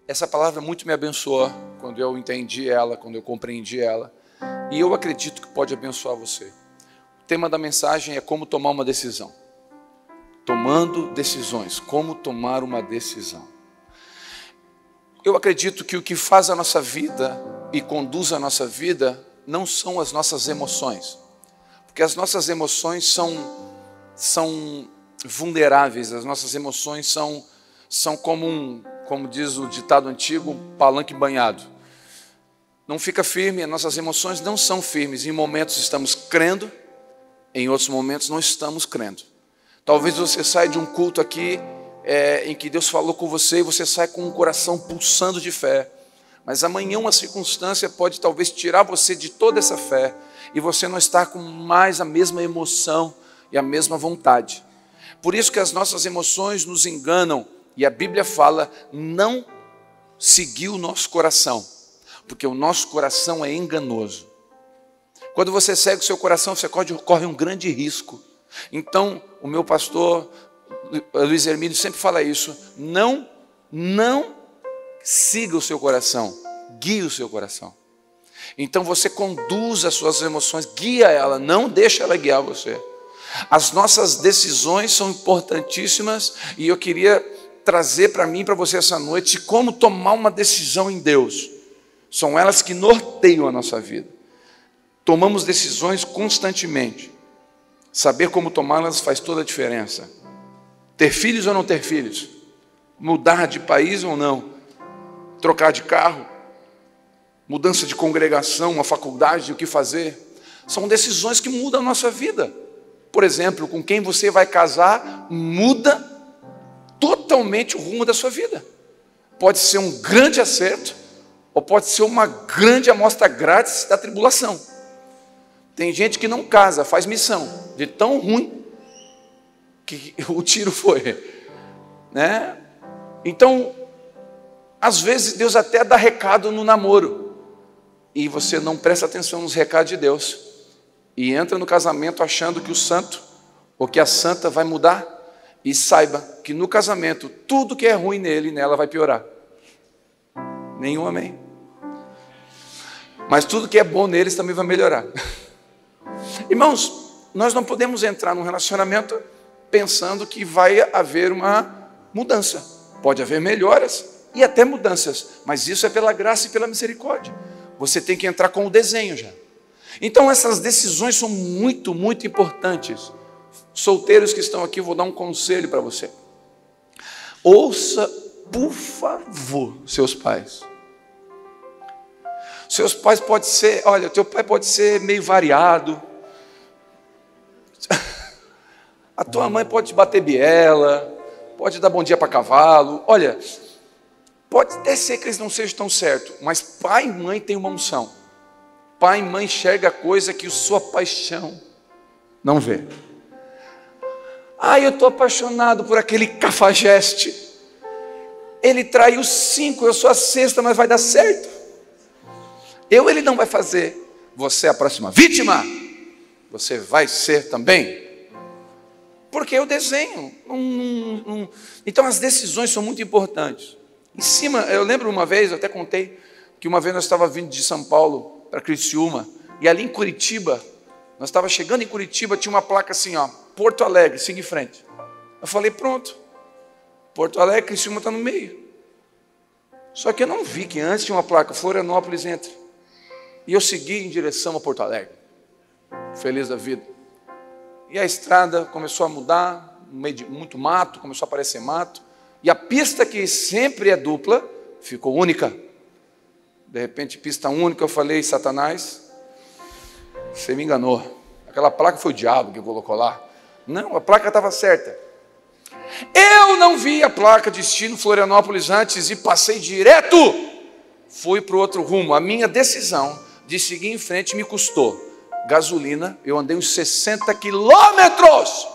Essa palavra muito me abençoou quando eu entendi ela, quando eu compreendi ela. E eu acredito que pode abençoar você. O tema da mensagem é como tomar uma decisão. Tomando decisões. Como tomar uma decisão. Eu acredito que o que faz a nossa vida e conduz a nossa vida não são as nossas emoções. Porque as nossas emoções são vulneráveis. As nossas emoções são como diz o ditado antigo, um palanque banhado. Não fica firme, as nossas emoções não são firmes. Em momentos estamos crendo, em outros momentos não estamos crendo. Talvez você saia de um culto aqui em que Deus falou com você e você sai com um coração pulsando de fé. Mas amanhã uma circunstância pode talvez tirar você de toda essa fé e você não estar com mais a mesma emoção e a mesma vontade. Por isso que as nossas emoções nos enganam e a Bíblia fala, não seguir o nosso coração, porque o nosso coração é enganoso. Quando você segue o seu coração, você corre um grande risco. Então, o meu pastor Luiz Hermínio sempre fala isso, não siga o seu coração, guie o seu coração. Então você conduz as suas emoções, guia ela, não deixa ela guiar você. As nossas decisões são importantíssimas e eu queria trazer para mim e para você essa noite como tomar uma decisão em Deus. São elas que norteiam a nossa vida. Tomamos decisões constantemente. Saber como tomá-las faz toda a diferença. Ter filhos ou não ter filhos? Mudar de país ou não? Trocar de carro? Mudança de congregação, uma faculdade, o que fazer? São decisões que mudam a nossa vida. Por exemplo, com quem você vai casar, muda totalmente o rumo da sua vida. Pode ser um grande acerto, ou pode ser uma grande amostra grátis da tribulação. Tem gente que não casa, faz missão, de tão ruim que o tiro foi, né? Então, às vezes Deus até dá recado no namoro, e você não presta atenção nos recados de Deus, e entra no casamento achando que o santo, ou que a santa vai mudar, e saiba que no casamento, tudo que é ruim nele e nela vai piorar. Nenhum amém. Mas tudo que é bom neles também vai melhorar. Irmãos, nós não podemos entrar num relacionamento pensando que vai haver uma mudança. Pode haver melhoras e até mudanças, mas isso é pela graça e pela misericórdia. Você tem que entrar com o desenho já. Então essas decisões são muito, muito importantes. Solteiros que estão aqui, vou dar um conselho para você. Ouça, por favor, seus pais. Seus pais podem ser, olha, teu pai pode ser meio variado. A tua mãe pode te bater biela, pode dar bom dia para cavalo. Olha, pode até ser que eles não sejam tão certos, mas pai e mãe têm uma unção. Pai e mãe enxerga coisa que sua paixão não vê. Eu estou apaixonado por aquele cafajeste. Ele traiu 5, eu sou a 6ª, mas vai dar certo. Ele não vai fazer. Você é a próxima vítima. Você vai ser também. Porque eu desenho. Então as decisões são muito importantes. Eu lembro uma vez, eu até contei, que uma vez nós estávamos vindo de São Paulo para Criciúma, e ali em Curitiba, nós estávamos chegando em Curitiba, tinha uma placa assim, ó, Porto Alegre, siga em frente. Eu falei, pronto, Porto Alegre, Criciúma está no meio. Só que eu não vi que antes tinha uma placa, Florianópolis entra. E eu segui em direção a Porto Alegre, feliz da vida. E a estrada começou a mudar, no meio de muito mato, começou a aparecer mato. E a pista que sempre é dupla, ficou única. De repente, pista única, eu falei, Satanás, você me enganou. Aquela placa foi o diabo que colocou lá. Não, a placa estava certa. Eu não vi a placa destino Florianópolis antes e passei direto. Fui para o outro rumo. A minha decisão de seguir em frente me custou gasolina. Eu andei uns 60 quilômetros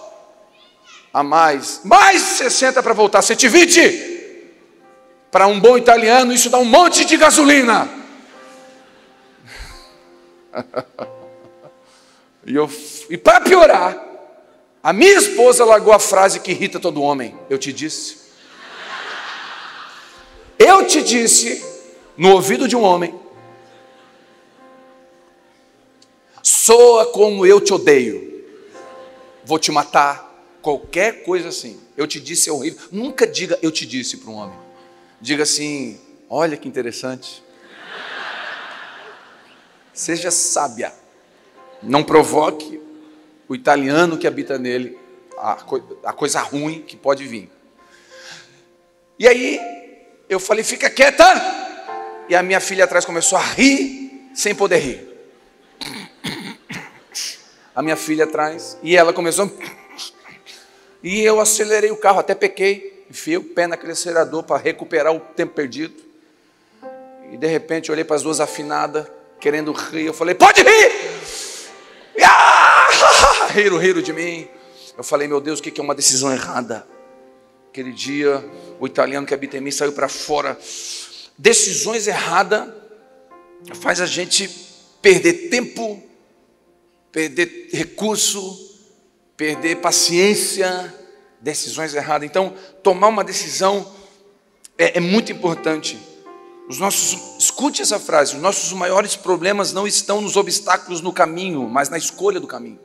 a mais 60 para voltar, 120. Para um bom italiano, isso dá um monte de gasolina. E para piorar, a minha esposa largou a frase que irrita todo homem. Eu te disse. eu te disse no ouvido de um homem, soa como eu te odeio, vou te matar, qualquer coisa assim. Eu te disse é horrível. Nunca diga eu te disse para um homem. Diga assim, olha que interessante. Seja sábia. Não provoque o italiano que habita nele, a coisa ruim que pode vir. E aí, eu falei, fica quieta. E a minha filha atrás começou a rir, sem poder rir. A minha filha atrás, e ela começou... E eu acelerei o carro, até pequei, enfiei o pé naquele acelerador para recuperar o tempo perdido. E de repente eu olhei para as duas afinadas, querendo rir. Eu falei, pode rir! Riram de mim. Eu falei, meu Deus, o que é uma decisão errada? Aquele dia, o italiano que habita em mim saiu para fora. Decisões erradas faz a gente perder tempo, perder recurso, perder paciência. Decisões erradas. Então, tomar uma decisão é muito importante. Escute essa frase, os nossos maiores problemas não estão nos obstáculos no caminho, mas na escolha do caminho.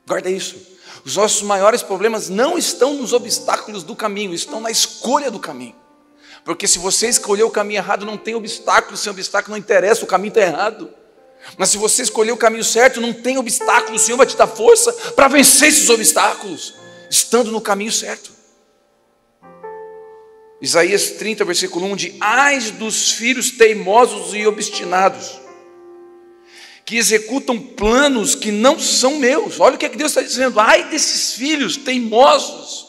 Guarda isso. Os nossos maiores problemas não estão nos obstáculos do caminho, estão na escolha do caminho. Porque se você escolher o caminho errado, não tem obstáculo, sem obstáculo não interessa, o caminho está errado. Mas se você escolher o caminho certo, não tem obstáculo, o Senhor vai te dar força para vencer esses obstáculos, estando no caminho certo. Isaías 30, versículo 1 diz, ai dos filhos teimosos e obstinados, que executam planos que não são meus. Olha o que Deus está dizendo, ai desses filhos teimosos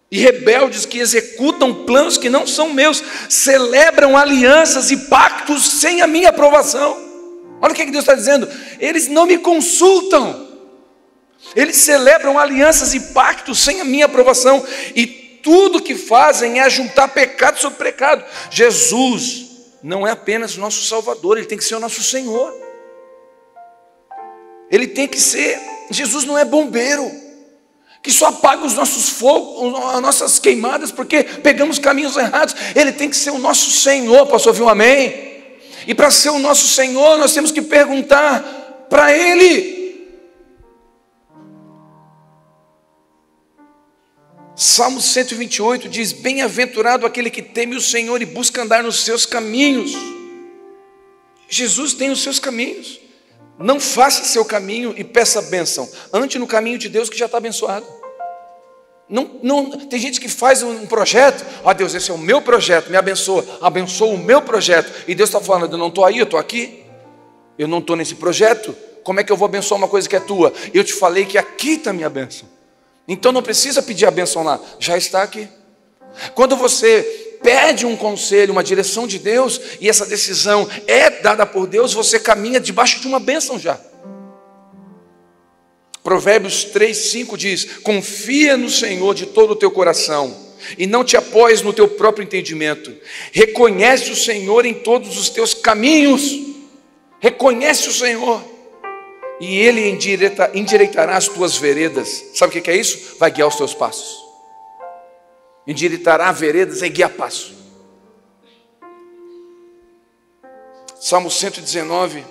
e rebeldes que executam planos que não são meus, celebram alianças e pactos sem a minha aprovação. Olha o que Deus está dizendo, eles não me consultam, eles celebram alianças e pactos sem a minha aprovação, e tudo que fazem é juntar pecado sobre pecado. Jesus não é apenas nosso Salvador, Ele tem que ser o nosso Senhor. Ele tem que ser, Jesus não é bombeiro, que só apaga os nossos fogos, as nossas queimadas, porque pegamos caminhos errados. Ele tem que ser o nosso Senhor. Posso ouvir um amém? E para ser o nosso Senhor, nós temos que perguntar para Ele. Salmo 128 diz, bem-aventurado aquele que teme o Senhor e busca andar nos seus caminhos. Jesus tem os seus caminhos. Não faça seu caminho e peça bênção. Ande no caminho de Deus que já está abençoado. Tem gente que faz um projeto, Deus, esse é o meu projeto, me abençoa o meu projeto, e Deus está falando, eu não estou aí, eu estou aqui, eu não estou nesse projeto, como é que eu vou abençoar uma coisa que é tua? Eu te falei que aqui está a minha bênção, então não precisa pedir a bênção lá, já está aqui. Quando você pede um conselho, uma direção de Deus, e essa decisão é dada por Deus, você caminha debaixo de uma bênção já. Provérbios 3:5 diz, confia no Senhor de todo o teu coração, e não te apoies no teu próprio entendimento, reconhece o Senhor em todos os teus caminhos, reconhece o Senhor, e Ele endireitará as tuas veredas. Sabe o que é isso? Vai guiar os teus passos. Endireitará veredas é guiar passo. Salmo 119,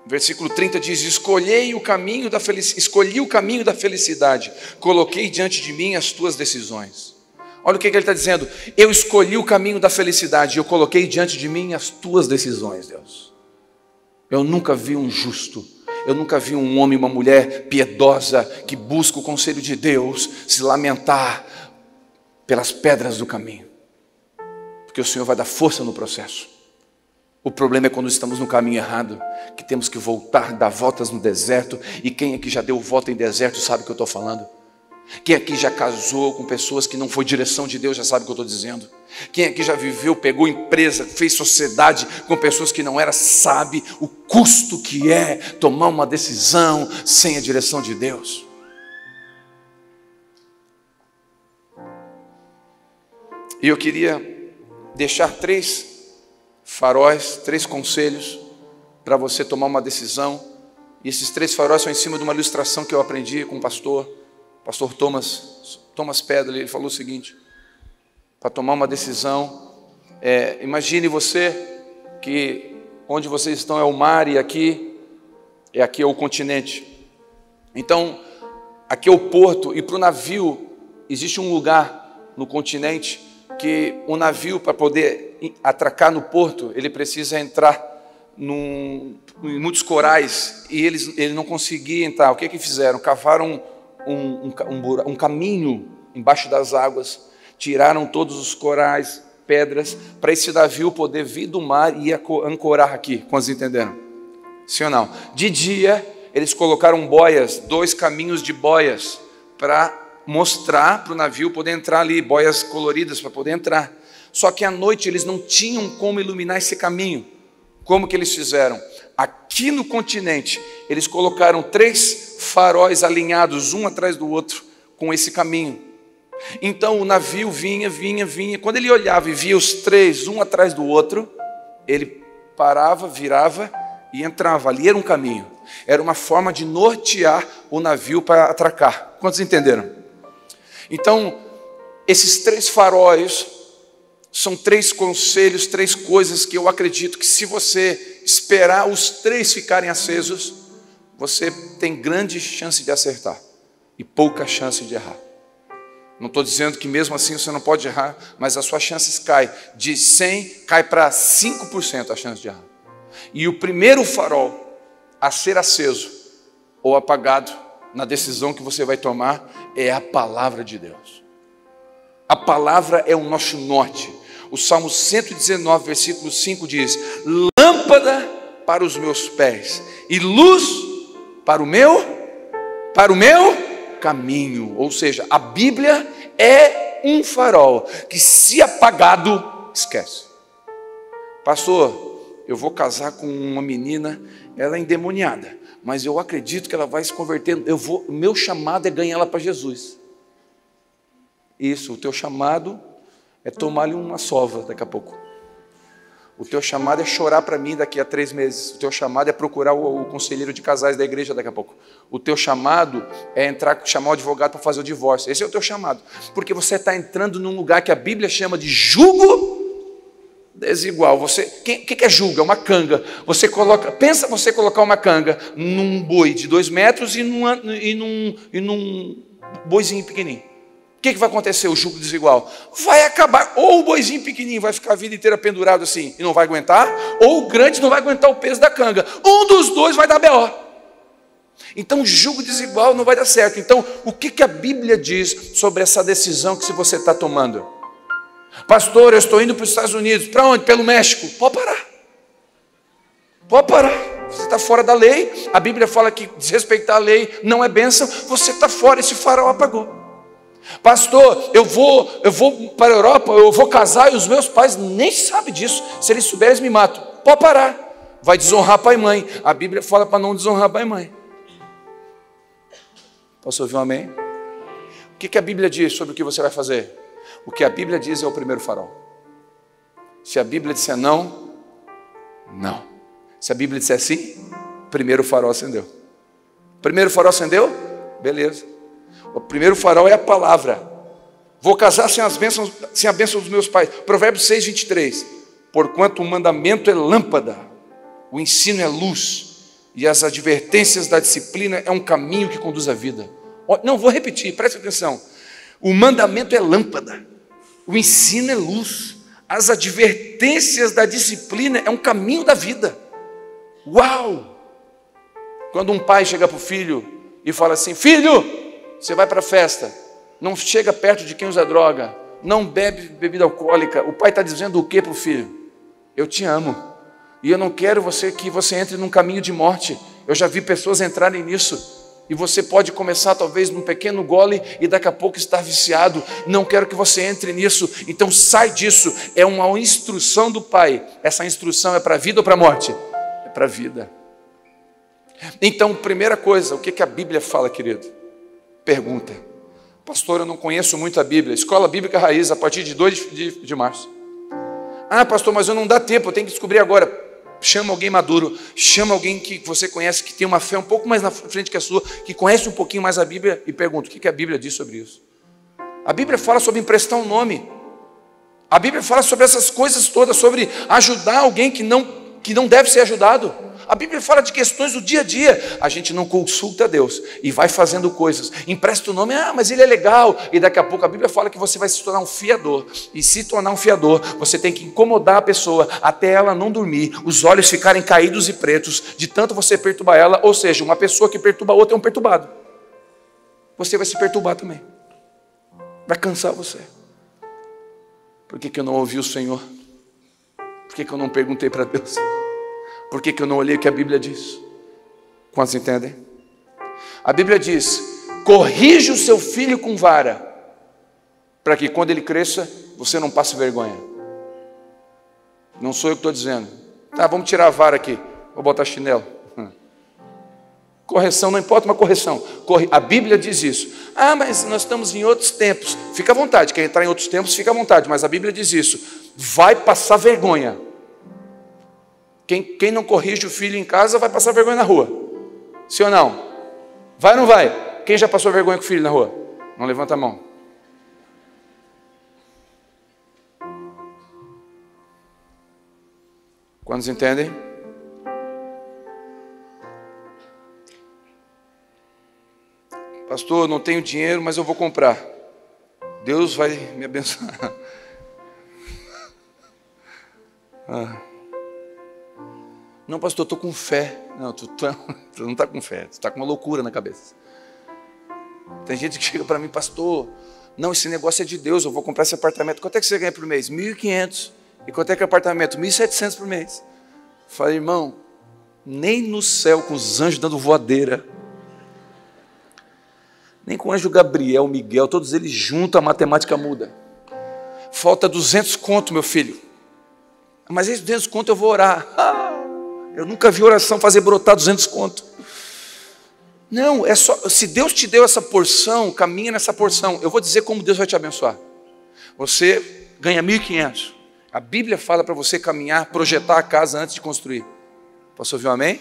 versículo 30 diz, escolhi o caminho da felicidade, coloquei diante de mim as tuas decisões. Olha o que ele está dizendo, eu escolhi o caminho da felicidade, eu coloquei diante de mim as tuas decisões, Deus. Eu nunca vi um justo, eu nunca vi um homem, uma mulher piedosa, que busca o conselho de Deus, se lamentar pelas pedras do caminho, porque o Senhor vai dar força no processo. O problema é quando estamos no caminho errado, que temos que voltar, dar voltas no deserto. E quem aqui já deu volta em deserto sabe o que eu estou falando. Quem aqui já casou com pessoas que não foi direção de Deus já sabe o que eu estou dizendo. Quem aqui já viveu, pegou empresa, fez sociedade com pessoas que não era, sabe o custo que é tomar uma decisão sem a direção de Deus. E eu queria deixar 3 faróis, 3 conselhos para você tomar uma decisão. E esses 3 faróis são em cima de uma ilustração que eu aprendi com o pastor Thomas Pedley. Ele falou o seguinte: para tomar uma decisão. Imagine você que onde vocês estão é o mar e aqui é o continente. Então, aqui é o porto, e para o navio existe um lugar no continente que o navio, para poder atracar no porto, ele precisa entrar em muitos corais, e ele não conseguia entrar. O que fizeram? Cavaram um caminho embaixo das águas, tiraram todos os corais, pedras, para esse navio poder vir do mar e ancorar aqui. Quantos entenderam? Sim ou não? De dia, eles colocaram boias, 2 caminhos de boias, para mostrar para o navio poder entrar ali, boias coloridas para poder entrar. Só que à noite eles não tinham como iluminar esse caminho. Como que eles fizeram? Aqui no continente, eles colocaram 3 faróis alinhados, um atrás do outro, com esse caminho. Então o navio vinha. Quando ele olhava e via os 3, um atrás do outro, ele parava, virava e entrava. Ali era um caminho. Era uma forma de nortear o navio para atracar. Quantos entenderam? Então, esses 3 faróis são 3 conselhos, 3 coisas que eu acredito que, se você esperar os 3 ficarem acesos, você tem grande chance de acertar e pouca chance de errar. Não estou dizendo que mesmo assim você não pode errar, mas as suas chances caem de 100, cai para 5% a chance de errar. E o primeiro farol a ser aceso ou apagado na decisão que você vai tomar é a palavra de Deus. A palavra é o nosso norte. O Salmo 119, versículo 5 diz: lâmpada para os meus pés e luz para o meu caminho. Ou seja, a Bíblia é um farol que, se apagado, esquece. Pastor, eu vou casar com uma menina, ela é endemoniada, mas eu acredito que ela vai se converter. O meu chamado é ganhar ela para Jesus. Isso, o teu chamado é tomar-lhe uma sova daqui a pouco. O teu chamado é chorar para mim daqui a 3 meses. O teu chamado é procurar o conselheiro de casais da igreja daqui a pouco. O teu chamado é chamar o advogado para fazer o divórcio. Esse é o teu chamado. Porque você está entrando num lugar que a Bíblia chama de jugo desigual. O que é jugo? É uma canga. Pensa você colocar uma canga num boi de 2 metros e num boizinho pequenininho. O que vai acontecer? O jugo desigual vai acabar. Ou o boizinho pequenininho vai ficar a vida inteira pendurado assim e não vai aguentar, ou o grande não vai aguentar o peso da canga. Um dos dois vai dar B.O. Então o jugo desigual não vai dar certo. Então o que a Bíblia diz sobre essa decisão que você está tomando? Pastor, eu estou indo para os Estados Unidos. Para onde? Pelo México. Pode parar. Pode parar. Você está fora da lei. A Bíblia fala que desrespeitar a lei não é bênção. Você está fora. Esse farol apagou. Pastor, eu vou para a Europa, eu vou casar e os meus pais nem sabem disso. Se eles souberem, eles me matam. Pode parar. Vai desonrar pai e mãe. A Bíblia fala para não desonrar pai e mãe. Posso ouvir um amém? O que a Bíblia diz sobre o que você vai fazer? O que a Bíblia diz é o primeiro farol. Se a Bíblia disser não, não. Se a Bíblia disser sim, primeiro farol acendeu. Primeiro farol acendeu? Beleza. O primeiro farol é a palavra. Vou casar sem a bênção dos meus pais. Provérbios 6, 23. Porquanto o mandamento é lâmpada, o ensino é luz, e as advertências da disciplina é um caminho que conduz à vida. Não, vou repetir, preste atenção. O mandamento é lâmpada, o ensino é luz, as advertências da disciplina é um caminho da vida. Uau! Quando um pai chega para o filho e fala assim: filho, você vai para a festa, não chega perto de quem usa droga, não bebe bebida alcoólica. O pai está dizendo o que para o filho? Eu te amo, e eu não quero que você entre num caminho de morte. Eu já vi pessoas entrarem nisso, e você pode começar talvez num pequeno gole e daqui a pouco estar viciado. Não quero que você entre nisso, então sai disso. É uma instrução do pai. Essa instrução é para a vida ou para a morte? É para a vida. Então, primeira coisa, o que a Bíblia fala, querido? Pergunta: pastor, eu não conheço muito a Bíblia. Escola Bíblica Raiz, a partir de 2 de março. Ah, pastor, mas eu não dá tempo, eu tenho que descobrir agora. Chama alguém maduro, chama alguém que você conhece, que tem uma fé um pouco mais na frente que a sua, que conhece um pouquinho mais a Bíblia, e pergunta: o que a Bíblia diz sobre isso? A Bíblia fala sobre emprestar um nome. A Bíblia fala sobre essas coisas todas, sobre ajudar alguém que não deve ser ajudado. A Bíblia fala de questões do dia a dia. A gente não consulta Deus e vai fazendo coisas. Empresta o nome, mas ele é legal. E daqui a pouco a Bíblia fala que você vai se tornar um fiador. E se tornar um fiador, você tem que incomodar a pessoa até ela não dormir, os olhos ficarem caídos e pretos, de tanto você perturbar ela. Ou seja, uma pessoa que perturba a outra é um perturbado. Você vai se perturbar também. Vai cansar você. Por que eu não ouvi o Senhor? Por que eu não perguntei para Deus? Por que eu não olhei o que a Bíblia diz? Quantos entendem? A Bíblia diz: corrige o seu filho com vara, para que quando ele cresça, você não passe vergonha. Não sou eu que estou dizendo. Tá, vamos tirar a vara aqui. Vou botar chinelo. Correção, não importa uma correção. A Bíblia diz isso. Mas nós estamos em outros tempos. Fica à vontade, quer entrar em outros tempos, fica à vontade. Mas a Bíblia diz isso. Vai passar vergonha. Quem não corrige o filho em casa vai passar vergonha na rua. Sim ou não? Vai ou não vai? Quem já passou vergonha com o filho na rua? Não levanta a mão. Quantos entendem? Pastor, não tenho dinheiro, mas eu vou comprar. Deus vai me abençoar. Não, pastor, eu estou com fé. Não, tu não está com fé, tu está com uma loucura na cabeça. Tem gente que chega para mim, pastor, não, esse negócio é de Deus, eu vou comprar esse apartamento. Quanto é que você ganha por mês? 1.500. E quanto é que é o apartamento? 1.700 por mês. Falei, irmão, nem no céu com os anjos dando voadeira, nem com o anjo Gabriel, Miguel, todos eles juntos a matemática muda. Falta 200 conto, meu filho. Mas esses 200 conto eu vou orar. Eu nunca vi oração fazer brotar 200 conto. Não, é só, se Deus te deu essa porção, caminha nessa porção. Eu vou dizer como Deus vai te abençoar. Você ganha 1.500. A Bíblia fala para você caminhar, projetar a casa antes de construir. Posso ouvir um amém?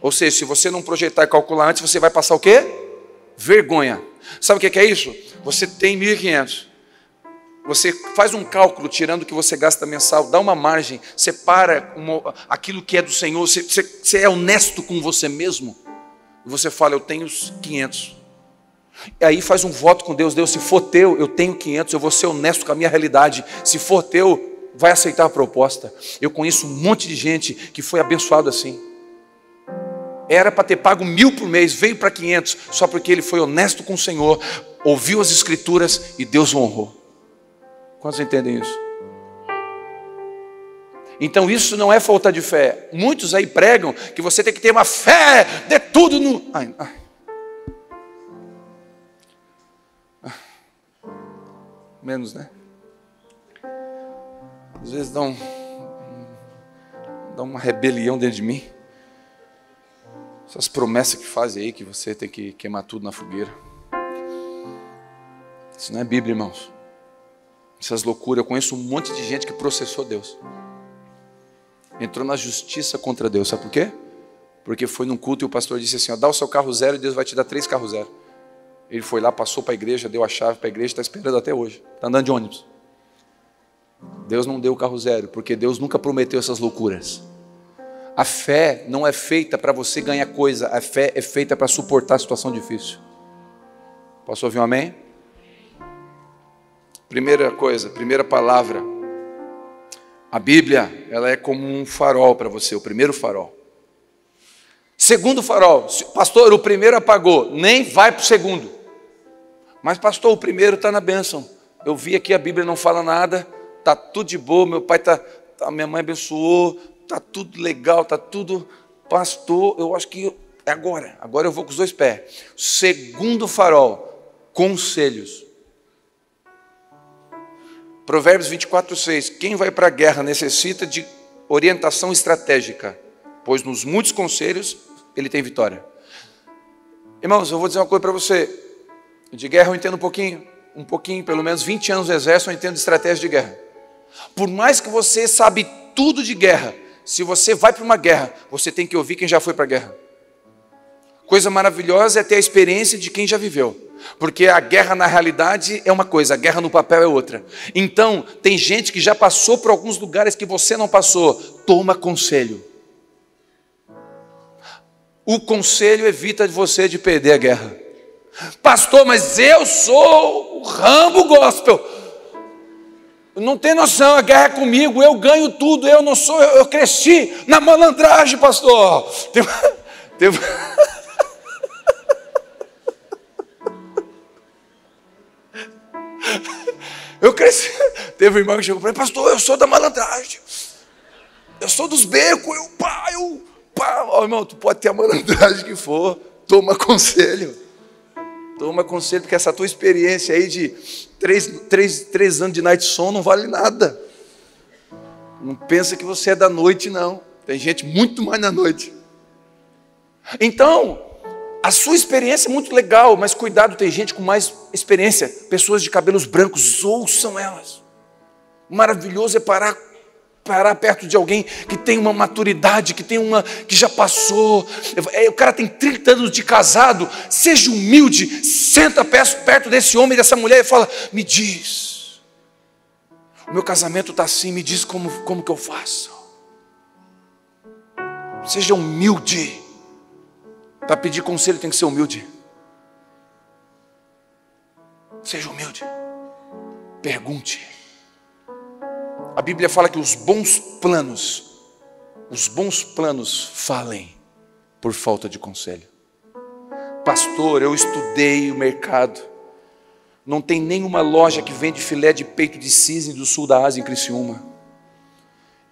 Ou seja, se você não projetar e calcular antes, você vai passar o quê? Vergonha. Sabe o que é isso? Você tem 1.500. Você faz um cálculo tirando o que você gasta mensal, dá uma margem, separa aquilo que é do Senhor, você é honesto com você mesmo. E você fala, eu tenho 500. E aí faz um voto com Deus, Deus, se for teu, eu tenho 500, eu vou ser honesto com a minha realidade. Se for teu, vai aceitar a proposta. Eu conheço um monte de gente que foi abençoado assim. Era para ter pago 1.000 por mês, veio para 500, só porque ele foi honesto com o Senhor, ouviu as Escrituras e Deus o honrou. Quantos entendem isso? Então isso não é falta de fé. Muitos aí pregam que você tem que ter uma fé de tudo no... Menos, né? Às vezes dá uma rebelião dentro de mim. Essas promessas que fazem aí, que você tem que queimar tudo na fogueira. Isso não é Bíblia, irmãos. Essas loucuras, eu conheço um monte de gente que processou Deus. Entrou na justiça contra Deus, sabe por quê? Porque foi num culto e o pastor disse assim, dá o seu carro zero e Deus vai te dar 3 carros zero. Ele foi lá, passou para a igreja, deu a chave para a igreja, está esperando até hoje. Está andando de ônibus. Deus não deu o carro zero, porque Deus nunca prometeu essas loucuras. A fé não é feita para você ganhar coisa, a fé é feita para suportar a situação difícil. Posso ouvir um amém? Primeira coisa, primeira palavra. A Bíblia, ela é como um farol para você, o primeiro farol. Segundo farol, pastor, o primeiro apagou, nem vai para o segundo. Mas pastor, o primeiro está na bênção. Eu vi aqui, a Bíblia não fala nada, está tudo de boa, meu pai minha mãe abençoou, está tudo legal, está tudo... Pastor, eu acho que é agora eu vou com os 2 pés. Segundo farol, conselhos. Provérbios 24:6. Quem vai para a guerra necessita de orientação estratégica, pois nos muitos conselhos ele tem vitória. Irmãos, eu vou dizer uma coisa para você. De guerra eu entendo um pouquinho, pelo menos 20 anos no exército eu entendo de estratégia de guerra. Por mais que você sabe tudo de guerra, se você vai para uma guerra, você tem que ouvir quem já foi para a guerra. Coisa maravilhosa é ter a experiência de quem já viveu. Porque a guerra na realidade é uma coisa, a guerra no papel é outra. Então, tem gente que já passou por alguns lugares que você não passou. Toma conselho. O conselho evita de você de perder a guerra. Pastor, mas eu sou o Rambo gospel. Não tem noção, a guerra é comigo, eu ganho tudo, eu não sou, eu cresci na malandragem, pastor. Eu cresci. Teve um irmão que chegou para mim, pastor, eu sou da malandragem. Eu sou dos becos, Ó, irmão, tu pode ter a malandragem que for, toma conselho. Toma conselho, porque essa tua experiência aí de três anos de night som não vale nada. Não pensa que você é da noite, não. Tem gente muito mais na noite. Então, a sua experiência é muito legal, mas cuidado, tem gente com mais experiência. Pessoas de cabelos brancos, ouçam elas. Maravilhoso é parar perto de alguém que tem uma maturidade, que já passou. O cara tem 30 anos de casado. Seja humilde, senta perto desse homem, dessa mulher e fala: me diz, o meu casamento está assim, me diz como que eu faço. Seja humilde. Para pedir conselho tem que ser humilde. Seja humilde. Pergunte. A Bíblia fala que os bons planos falem por falta de conselho. Pastor, eu estudei o mercado. Não tem nenhuma loja que vende filé de peito de cisne do sul da Ásia em Criciúma.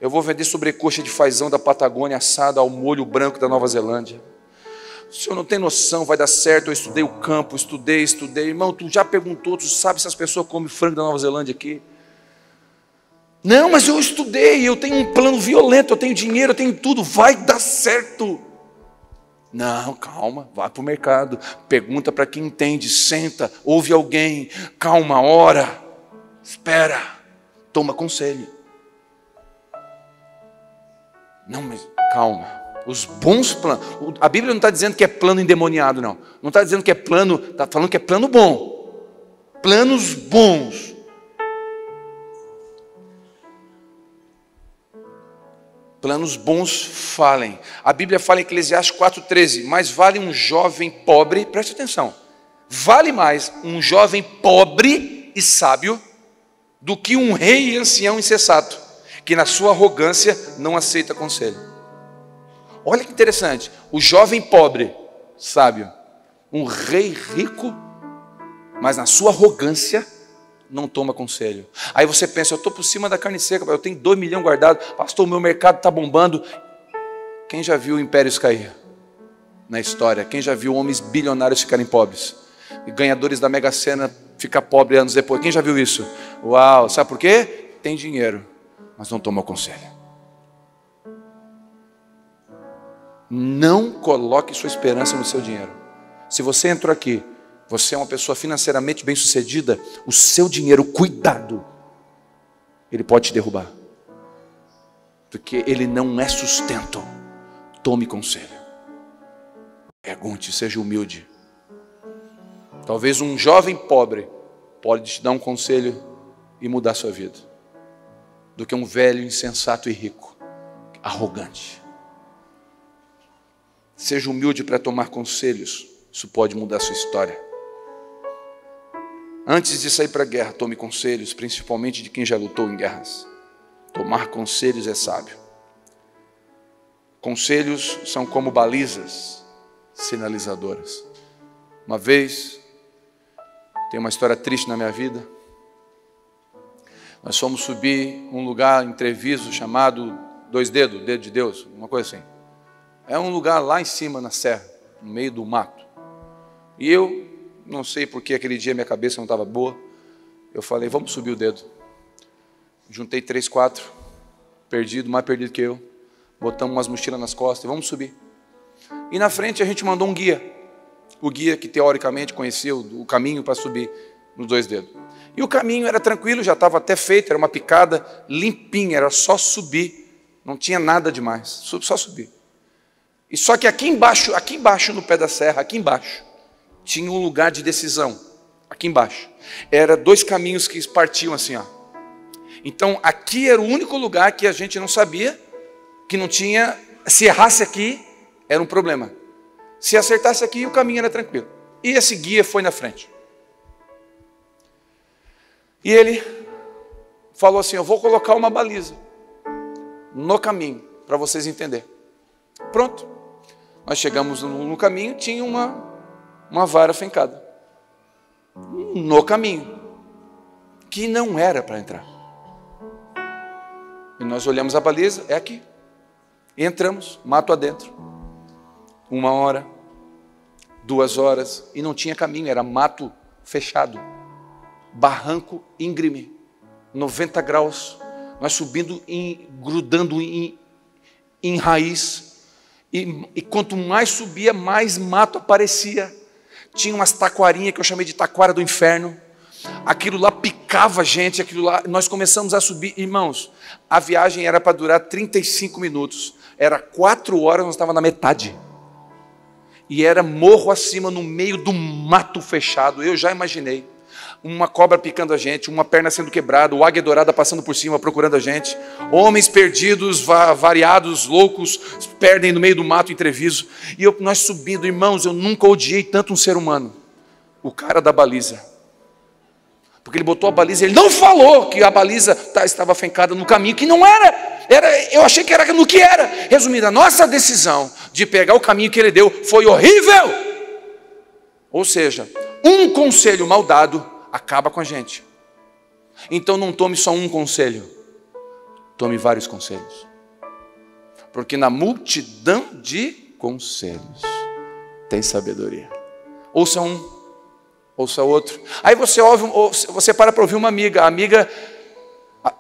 Eu vou vender sobrecoxa de fazão da Patagônia assada ao molho branco da Nova Zelândia. O senhor não tem noção, vai dar certo, eu estudei o campo, estudei. Irmão, tu já perguntou, tu sabe se as pessoas comem frango da Nova Zelândia aqui? Não, mas eu estudei, eu tenho um plano violento, eu tenho dinheiro, eu tenho tudo, vai dar certo. Não, calma, vá para o mercado, pergunta para quem entende, senta, ouve alguém, calma, ora, espera, toma conselho. Não, mas calma. Os bons planos, a Bíblia não está dizendo que é plano endemoniado, não. Não está dizendo que é plano, está falando que é plano bom. Planos bons. Planos bons falem. A Bíblia fala em Eclesiastes 4,13, mais vale um jovem pobre, preste atenção, vale mais um jovem pobre e sábio do que um rei e ancião insensato, que na sua arrogância não aceita conselho. Olha que interessante, o jovem pobre, sábio, um rei rico, mas na sua arrogância não toma conselho. Aí você pensa, eu estou por cima da carne seca, eu tenho 2 milhões guardados, pastor, o meu mercado está bombando. Quem já viu impérios cair na história? Quem já viu homens bilionários ficarem pobres? E ganhadores da Mega Sena ficar pobres anos depois? Quem já viu isso? Uau, sabe por quê? Tem dinheiro, mas não toma conselho. Não coloque sua esperança no seu dinheiro. Se você entrou aqui, você é uma pessoa financeiramente bem-sucedida, o seu dinheiro, cuidado, ele pode te derrubar. Porque ele não é sustento. Tome conselho. Pergunte, seja humilde. Talvez um jovem pobre pode te dar um conselho e mudar a sua vida, do que um velho insensato e rico, arrogante. Seja humilde para tomar conselhos. Isso pode mudar a sua história. Antes de sair para a guerra, tome conselhos, principalmente de quem já lutou em guerras. Tomar conselhos é sábio. Conselhos são como balizas sinalizadoras. Uma vez, tem uma história triste na minha vida. Nós fomos subir um lugar em Treviso chamado Dois Dedos, Dedo de Deus, uma coisa assim. É um lugar lá em cima na serra, no meio do mato. E eu, não sei porque aquele dia minha cabeça não estava boa, eu falei, vamos subir o dedo. Juntei 3, 4, mais perdido que eu, botamos umas mochilas nas costas e vamos subir. E na frente a gente mandou um guia, o guia que teoricamente conhecia o caminho para subir nos Dois Dedos. E o caminho era tranquilo, já estava até feito, era uma picada limpinha, era só subir, não tinha nada demais, só subir. E só que aqui embaixo no pé da serra, aqui embaixo, tinha um lugar de decisão, aqui embaixo. Era 2 caminhos que partiam assim, ó. Então, aqui era o único lugar que a gente não sabia, que não tinha, se errasse aqui, era um problema. Se acertasse aqui, o caminho era tranquilo. E esse guia foi na frente. E ele falou assim, eu vou colocar uma baliza no caminho, para vocês entenderem. Pronto. Nós chegamos no caminho, tinha uma vara fincada. No caminho. Que não era para entrar. E nós olhamos a baliza, é aqui. E entramos, mato adentro. 1 hora, 2 horas, e não tinha caminho, era mato fechado. Barranco íngreme, 90 graus. Nós subindo, grudando em raiz. E quanto mais subia, mais mato aparecia. Tinha umas taquarinhas que eu chamei de taquara do inferno. Aquilo lá picava a gente, aquilo lá. Nós começamos a subir. Irmãos, a viagem era para durar 35 minutos. Era 4 horas, nós estávamos na metade. E era morro acima, no meio do mato fechado. Eu já imaginei. Uma cobra picando a gente, uma perna sendo quebrada, o águia dourada passando por cima, procurando a gente. Homens perdidos, variados, loucos, perdem no meio do mato em Treviso. E nós subindo, irmãos, eu nunca odiei tanto um ser humano. O cara da baliza. Porque ele botou a baliza, ele não falou que a baliza estava fincada no caminho, que não era. Eu achei que era no que era. Resumindo, a nossa decisão de pegar o caminho que ele deu foi horrível. Ou seja, um conselho mal dado acaba com a gente. Então não tome só um conselho, tome vários conselhos. Porque na multidão de conselhos tem sabedoria. Ouça um, ouça outro. Aí você ouve, você para ouvir uma amiga. A amiga,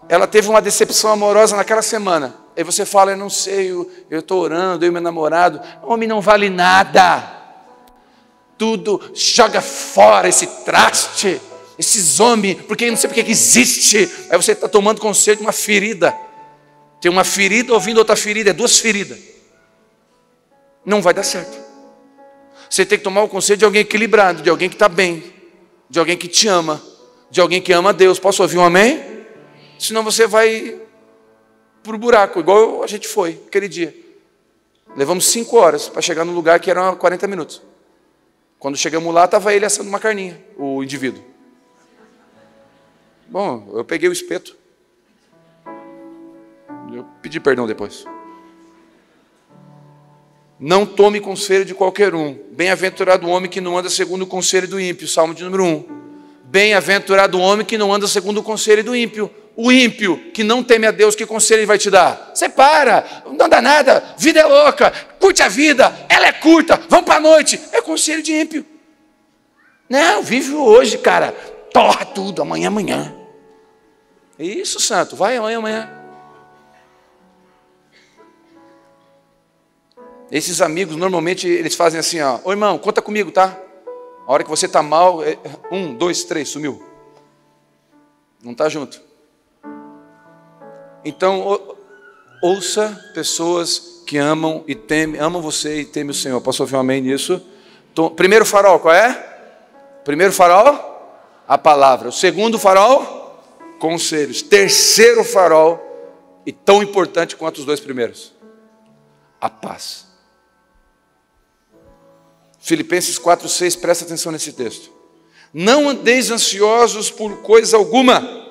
ela teve uma decepção amorosa naquela semana. Aí você fala, eu não sei, eu estou orando, eu e meu namorado. Homem não vale nada. Tudo, joga fora esse traste. Esses homens, porque eu não sei porque que existe. Aí você está tomando conselho de uma ferida. Tem uma ferida ouvindo outra ferida, é 2 feridas. Não vai dar certo. Você tem que tomar o conselho de alguém equilibrado, de alguém que está bem, de alguém que te ama, de alguém que ama a Deus. Posso ouvir um amém? Senão você vai para o buraco, igual a gente foi aquele dia. Levamos 5 horas para chegar no lugar que eram 40 minutos. Quando chegamos lá, estava ele assando uma carninha, o indivíduo. Bom, eu peguei o espeto. Eu pedi perdão depois. Não tome conselho de qualquer um. Bem-aventurado o homem que não anda segundo o conselho do ímpio. Salmo de número 1. Bem-aventurado o homem que não anda segundo o conselho do ímpio. O ímpio que não teme a Deus, que conselho ele vai te dar? Separa, não dá nada, vida é louca, curte a vida, ela é curta, vamos para a noite. É conselho de ímpio. Não, vive hoje, cara. Torra tudo, amanhã. Isso, santo, vai amanhã. Esses amigos, normalmente, eles fazem assim, ó. Ô irmão, conta comigo, tá? A hora que você está mal, 1, 2, 3, sumiu. Não está junto. Então, ouça pessoas que amam e temem, amam você e temem o Senhor. Posso ouvir um amém nisso? Então, primeiro farol, qual é? Primeiro farol, a palavra. O segundo farol, conselhos. Terceiro farol, e tão importante quanto os 2 primeiros, a paz. Filipenses 4:6, presta atenção nesse texto. Não andeis ansiosos por coisa alguma.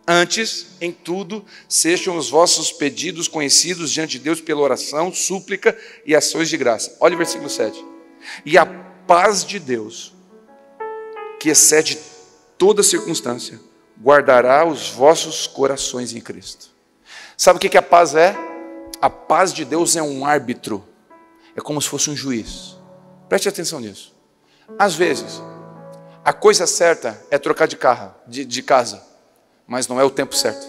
Antes, em tudo, sejam os vossos pedidos conhecidos diante de Deus pela oração, súplica e ações de graça. Olha o versículo 7. E a paz de Deus, que excede toda circunstância, guardará os vossos corações em Cristo. Sabe o que a paz é? A paz de Deus é um árbitro. É como se fosse um juiz. Preste atenção nisso. Às vezes, a coisa certa é trocar de casa, mas não é o tempo certo.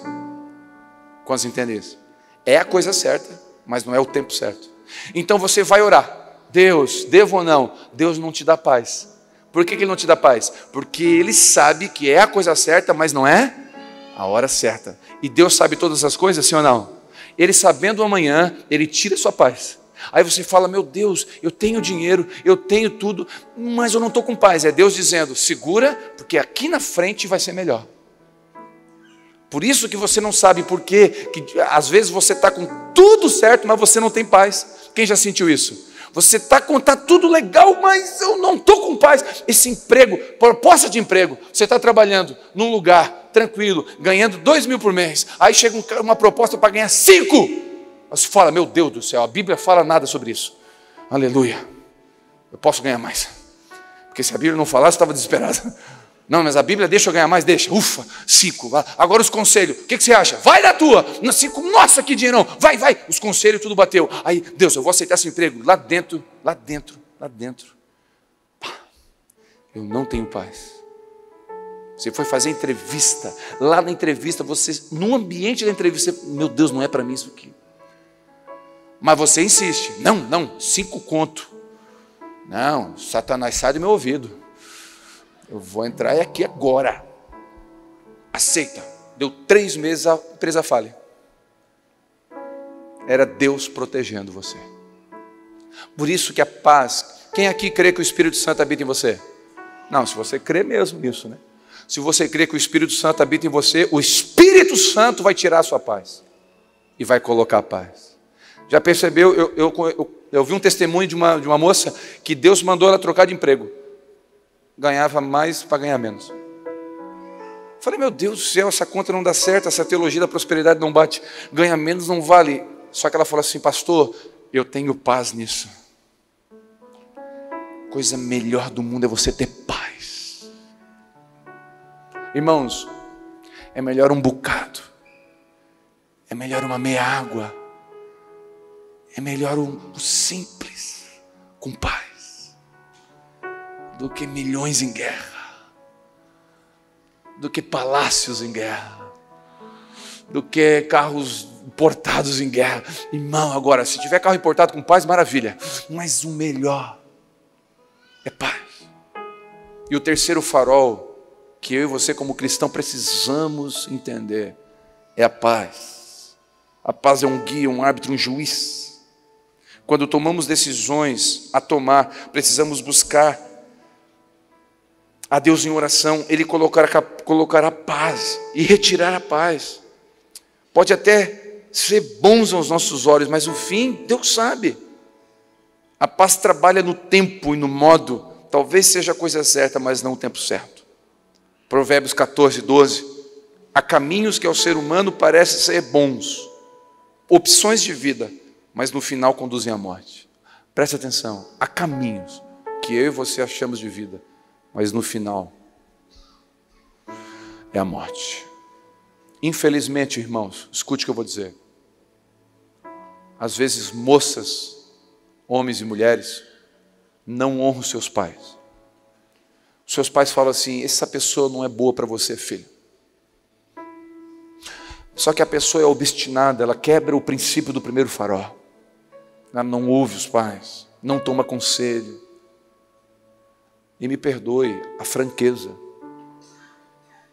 Quantos entendem isso? É a coisa certa, mas não é o tempo certo. Então você vai orar. Deus, devo ou não? Deus não te dá paz. Por que Ele não te dá paz? Porque Ele sabe que é a coisa certa, mas não é a hora certa. E Deus sabe todas as coisas, sim ou não? Ele sabendo o amanhã, Ele tira a sua paz. Aí você fala, meu Deus, eu tenho dinheiro, eu tenho tudo, mas eu não estou com paz. É Deus dizendo, segura, porque aqui na frente vai ser melhor. Por isso que você não sabe por quê, que às vezes você está com tudo certo, mas você não tem paz. Quem já sentiu isso? Você está com tudo legal, mas eu não estou com paz. Esse emprego, proposta de emprego, você está trabalhando num lugar tranquilo, ganhando 2.000 por mês, aí chega uma proposta para ganhar 5. Você fala, meu Deus do céu, a Bíblia fala nada sobre isso. Aleluia, eu posso ganhar mais. Porque se a Bíblia não falasse, eu estava desesperado. Não, mas a Bíblia deixa eu ganhar mais, deixa. Ufa, 5. Agora os conselhos, o que você acha? Vai da tua. 5, nossa, que dinheirão. Vai. Os conselhos tudo bateu. Aí, Deus, eu vou aceitar esse emprego. Lá dentro. Eu não tenho paz. Você foi fazer entrevista. Lá na entrevista, no ambiente da entrevista, meu Deus, não é para mim isso aqui. Mas você insiste. Não, 5 conto. Não, Satanás, sai do meu ouvido. Eu vou entrar aqui agora. Aceita. Deu 3 meses, a empresa falha. Era Deus protegendo você. Por isso que a paz... Quem aqui crê que o Espírito Santo habita em você? Não, se você crê mesmo nisso, né? Se você crê que o Espírito Santo habita em você, o Espírito Santo vai tirar a sua paz. E vai colocar a paz. Já percebeu? Eu vi um testemunho de uma moça que Deus mandou ela trocar de emprego. Ganhava mais para ganhar menos. Falei, meu Deus do céu, essa conta não dá certo, essa teologia da prosperidade não bate, ganha menos não vale. Só que ela falou assim, pastor, eu tenho paz nisso. Coisa melhor do mundo é você ter paz. Irmãos, é melhor um bocado, é melhor uma meia água, é melhor o simples, com paz, do que milhões em guerra, do que palácios em guerra, do que carros importados em guerra. Irmão, agora, se tiver carro importado com paz, maravilha, mas o melhor é paz. E o terceiro farol que eu e você como cristão precisamos entender é a paz. A paz é um guia, um árbitro, um juiz. Quando tomamos decisões a tomar, precisamos buscar a Deus em oração. Ele colocará paz e retirar a paz. Pode até ser bons aos nossos olhos, mas o fim, Deus sabe. A paz trabalha no tempo e no modo. Talvez seja a coisa certa, mas não o tempo certo. Provérbios 14, 12. Há caminhos que ao ser humano parecem ser bons, opções de vida, mas no final conduzem à morte. Preste atenção. Há caminhos que eu e você achamos de vida, mas no final é a morte. Infelizmente, irmãos, escute o que eu vou dizer. Às vezes, moças, homens e mulheres, não honram seus pais. Os seus pais falam assim, essa pessoa não é boa para você, filho. Só que a pessoa é obstinada, ela quebra o princípio do primeiro farol. Ela não ouve os pais, não toma conselho. E me perdoe a franqueza.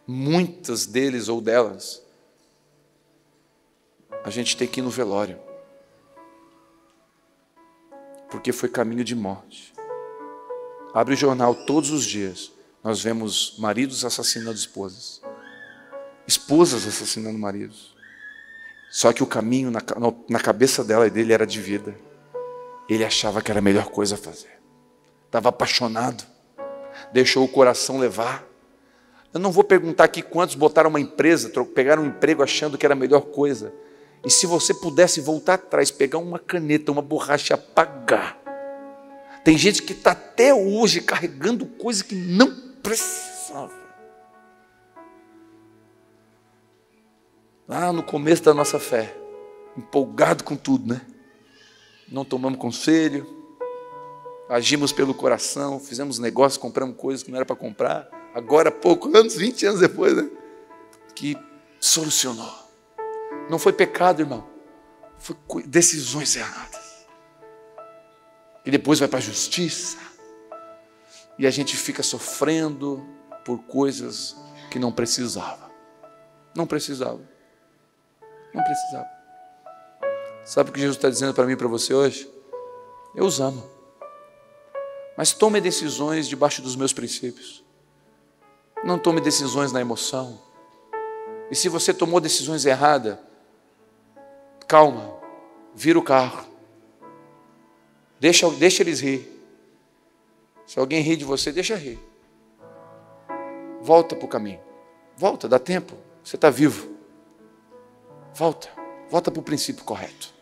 Muitas deles ou delas, a gente tem que ir no velório. Porque foi caminho de morte. Abre o jornal todos os dias, nós vemos maridos assassinando esposas, esposas assassinando maridos. Só que o caminho na cabeça dela e dele era de vida. Ele achava que era a melhor coisa a fazer. Estava apaixonado, deixou o coração levar. Eu não vou perguntar aqui quantos botaram uma empresa, pegaram um emprego achando que era a melhor coisa. E se você pudesse voltar atrás, pegar uma caneta, uma borracha e apagar. Tem gente que está até hoje carregando coisa que não precisava. Lá no começo da nossa fé, empolgado com tudo, né? Não tomamos conselho, agimos pelo coração, fizemos negócios, compramos coisas que não era para comprar. Agora, há poucos anos, 20 anos depois, né? Que solucionou. Não foi pecado, irmão. Foi decisões erradas. E depois vai para a justiça. E a gente fica sofrendo por coisas que não precisava. Não precisava. Não precisava. Sabe o que Jesus está dizendo para mim e para você hoje? Eu os amo. Mas tome decisões debaixo dos meus princípios. Não tome decisões na emoção. E se você tomou decisões erradas, calma, vira o carro. Deixa eles rir. Se alguém rir de você, deixa rir. Volta para o caminho. Volta, dá tempo. Você está vivo. Volta para o princípio correto.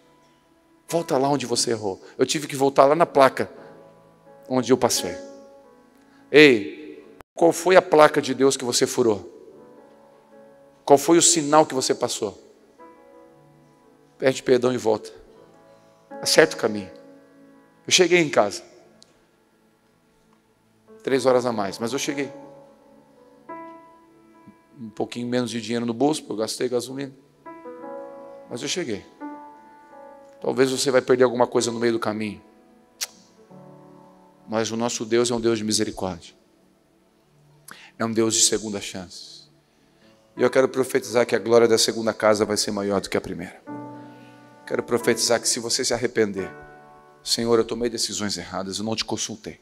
Volta lá onde você errou. Eu tive que voltar lá na placa onde eu passei. Ei, qual foi a placa de Deus que você furou? Qual foi o sinal que você passou? Pede perdão e volta. Acerta o caminho. Eu cheguei em casa. 3 horas a mais, mas eu cheguei. Um pouquinho menos de dinheiro no bolso, porque eu gastei gasolina. Mas eu cheguei. Talvez você vai perder alguma coisa no meio do caminho. Mas o nosso Deus é um Deus de misericórdia. É um Deus de segunda chance. E eu quero profetizar que a glória da segunda casa vai ser maior do que a primeira. Quero profetizar que se você se arrepender, Senhor, eu tomei decisões erradas, eu não te consultei.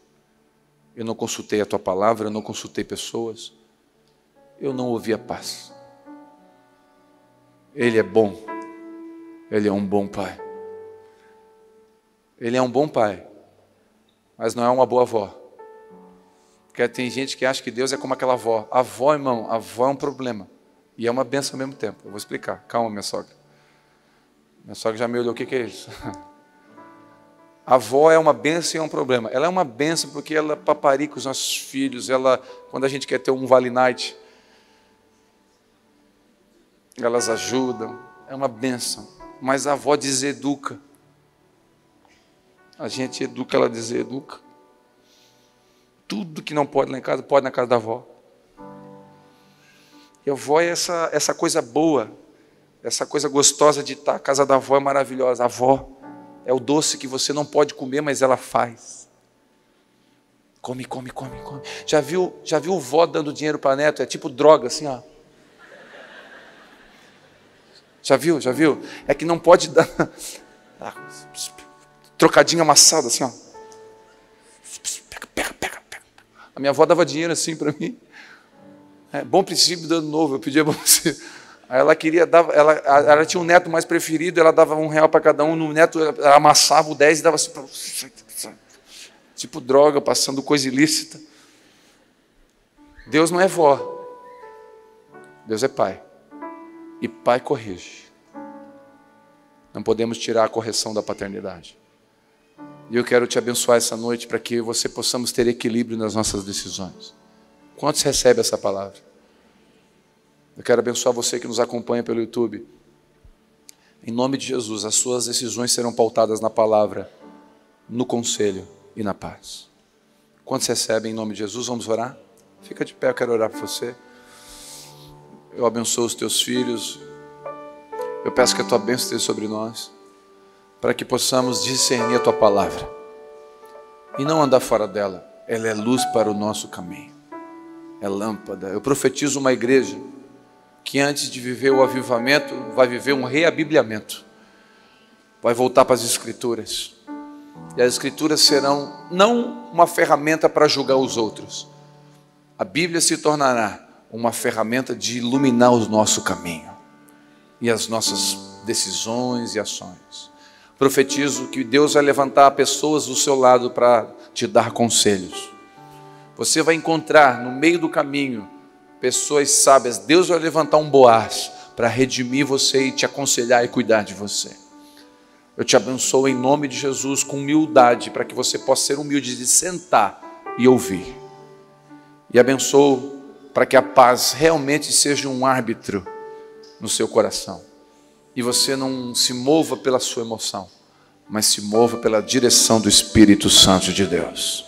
Eu não consultei a tua palavra, eu não consultei pessoas. Eu não ouvi a paz. Ele é bom. Ele é um bom pai. Ele é um bom pai, mas não é uma boa avó. Porque tem gente que acha que Deus é como aquela avó. A avó, irmão, a avó é um problema. E é uma bênção ao mesmo tempo. Eu vou explicar. Calma, minha sogra. Minha sogra já me olhou, o que é isso? A avó é uma bênção e é um problema. Ela é uma bênção porque ela paparica os nossos filhos. Ela, quando a gente quer ter um Vale Night, elas ajudam. É uma bênção. Mas a avó deseduca. A gente educa, ela deseduca. Tudo que não pode lá em casa, pode na casa da avó. E a avó é essa coisa boa, essa coisa gostosa de estar. A casa da avó é maravilhosa. A avó é o doce que você não pode comer, mas ela faz. Come, come, come, come. Já viu vó dando dinheiro para neto? É tipo droga, assim, ó. Já viu? É que não pode dar... Trocadinho amassado, assim, ó. Pega. A minha avó dava dinheiro assim para mim. Bom princípio do ano novo, eu pedia para você. Aí ela queria dar, ela tinha um neto mais preferido, ela dava R$1 para cada um, no neto ela amassava o 10 e dava assim, tipo droga, passando coisa ilícita. Deus não é vó. Deus é pai. E pai corrige. Não podemos tirar a correção da paternidade. E eu quero te abençoar essa noite para que você possamos ter equilíbrio nas nossas decisões. Quantos recebem essa palavra? Eu quero abençoar você que nos acompanha pelo YouTube. Em nome de Jesus, as suas decisões serão pautadas na palavra, no conselho e na paz. Quantos recebem em nome de Jesus? Vamos orar? Fica de pé, eu quero orar por você. Eu abençoo os teus filhos. Eu peço que a tua bênção esteja sobre nós, para que possamos discernir a tua palavra e não andar fora dela. Ela é luz para o nosso caminho, é lâmpada. Eu profetizo uma igreja que antes de viver o avivamento, vai viver um reabibliamento, vai voltar para as Escrituras, e as Escrituras serão não uma ferramenta para julgar os outros, a Bíblia se tornará uma ferramenta de iluminar o nosso caminho e as nossas decisões e ações. Profetizo que Deus vai levantar pessoas do seu lado para te dar conselhos. Você vai encontrar no meio do caminho pessoas sábias. Deus vai levantar um Boaz para redimir você e te aconselhar e cuidar de você. Eu te abençoo em nome de Jesus com humildade, para que você possa ser humilde de sentar e ouvir. E abençoo para que a paz realmente seja um árbitro no seu coração. E você não se mova pela sua emoção, mas se mova pela direção do Espírito Santo de Deus.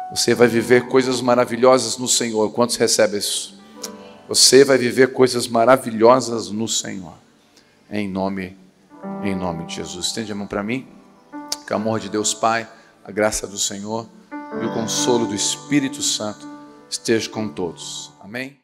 Você vai viver coisas maravilhosas no Senhor. Quantos recebem isso? Você vai viver coisas maravilhosas no Senhor. Em nome de Jesus. Estende a mão para mim. Que o amor de Deus Pai, a graça do Senhor e o consolo do Espírito Santo esteja com todos. Amém?